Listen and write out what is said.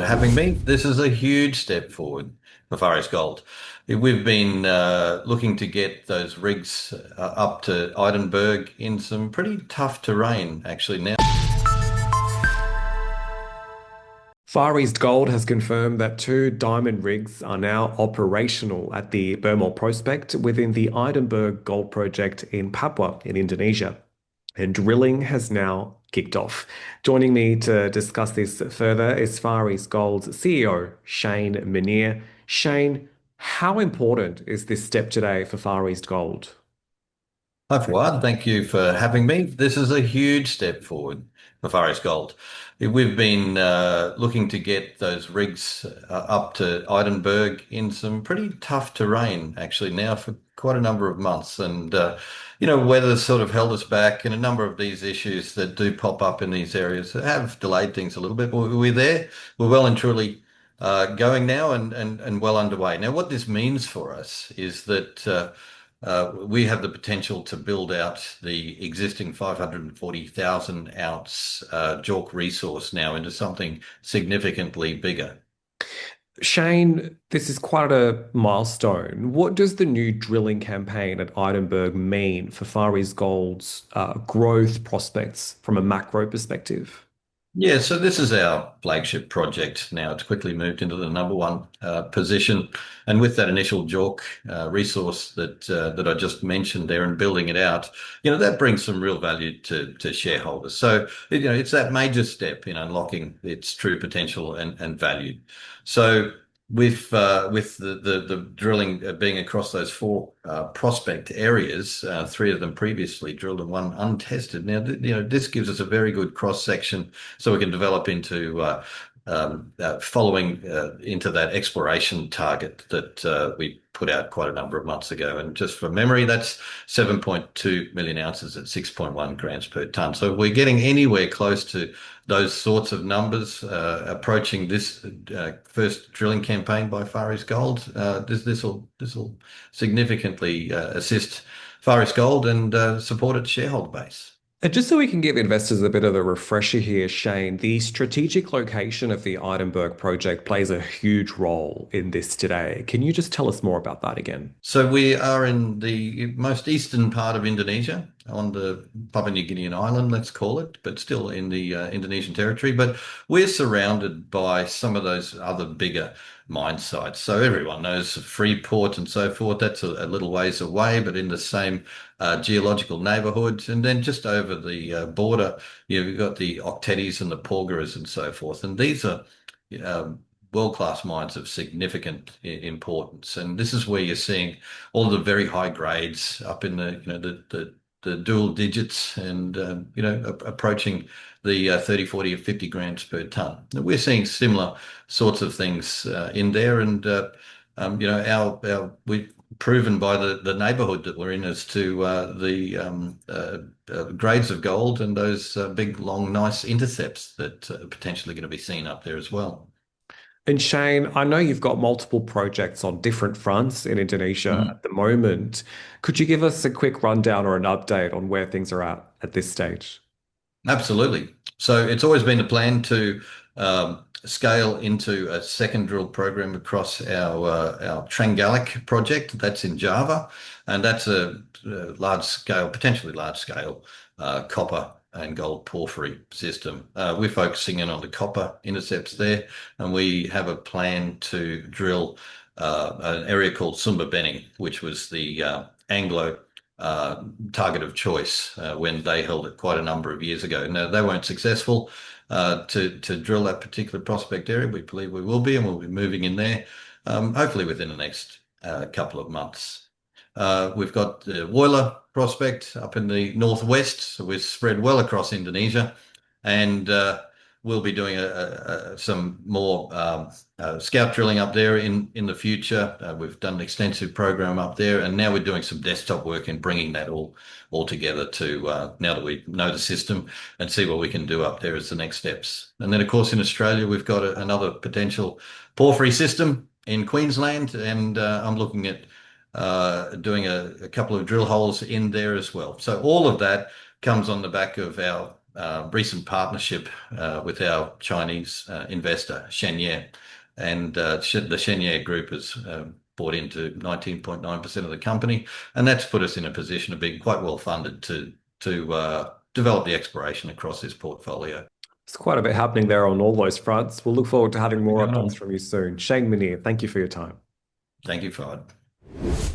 having me. This is a huge step forward for Far East Gold. We've been looking to get those rigs up to Edinburgh in some pretty tough terrain, actually, now. Far East Gold has confirmed that two diamond rigs are now operational at the Bermol Prospect within the Edinburgh Gold Project in Papua in Indonesia. And drilling has now kicked off. Joining me to discuss this further is Far East Gold's CEO, Shane Menere. Shane, how important is this step today for Far East Gold? Hi, Fawad. Thank you for having me. This is a huge step forward for Far East Gold. We've been looking to get those rigs up to Edinburgh in some pretty tough terrain, actually, now for quite a number of months. Weather's sort of held us back, and a number of these issues that do pop up in these areas have delayed things a little bit. But we're there. We're well and truly going now and well underway. Now, what this means for us is that we have the potential to build out the existing 540,000 ounce JORC resource now into something significantly bigger. Shane, this is quite a milestone. What does the new drilling campaign at Edinburgh mean for Far East Gold's growth prospects from a macro perspective? Yeah, so this is our flagship project now. It's quickly moved into the number one position. And with that initial JORC resource that I just mentioned there and building it out, that brings some real value to shareholders. So, it's that major step in unlocking its true potential and value. So with the drilling being across those four prospect areas, three of them previously drilled and one untested. Now, this gives us a very good cross section, so we can develop into following into that exploration target that we put out quite a number of months ago. And just from memory, that's 7.2 million ounces at 6.1 grams per ton. So if we're getting anywhere close to those sorts of numbers, approaching this first drilling campaign by Far East Gold, this will significantly assist Far East Gold and support its shareholder base. And just so we can give investors a bit of a refresher here, Shane, the strategic location of the Edinburgh project plays a huge role in this today. Can you just tell us more about that again? So we are in the most eastern part of Indonesia, on the Papua New Guinean island, let's call it, but still in the Indonesian territory. But we're surrounded by some of those other bigger mine sites. So everyone knows Freeport and so forth. That's a little ways away, but in the same geological neighborhood. And then just over the border, you've got the Octetes and the Porgera's and so forth. And these are world-class mines of significant importance. And this is where you're seeing all the very high grades up in the dual digits and approaching the 30, 40, or 50 grams per ton. We're seeing similar sorts of things in there, and we've proven by the neighbourhood that we're in as to the grades of gold and those big, long, nice intercepts that are potentially going to be seen up there as well. And Shane, I know you've got multiple projects on different fronts in Indonesia Mhm. at the moment. Could you give us a quick rundown or an update on where things are at this stage? Absolutely. So it's always been the plan to scale into a second drill program across our Trenggalek project. That's in Java, and that's a large scale, potentially large scale copper and gold porphyry system. We're focusing in on the copper intercepts there, and we have a plan to drill an area called Sumber Bening, which was the Anglo target of choice when they held it quite a number of years ago. Now, they weren't successful to drill that particular prospect area. We believe we will be, and we'll be moving in there hopefully within the next couple of months. We've got the Woyla prospect up in the northwest, so we're spread well across Indonesia, and we'll be doing some more scout drilling up there in the future. We've done an extensive program up there, and now we're doing some desktop work and bringing that all together to now that we know the system and see what we can do up there as the next steps. And then, of course, in Australia, we've got another potential porphyry system in Queensland, and I'm looking at doing a couple of drill holes in there as well. So all of that comes on the back of our recent partnership with our Chinese investor, Shenye. And the Shenye Group has bought into 19.9% of the company. And that's put us in a position of being quite well funded to develop the exploration across this portfolio. It's quite a bit happening there on all those fronts. We'll look forward to having more Going updates on. from you soon. Shane Minnier, thank you for your time. Thank you, Fahd.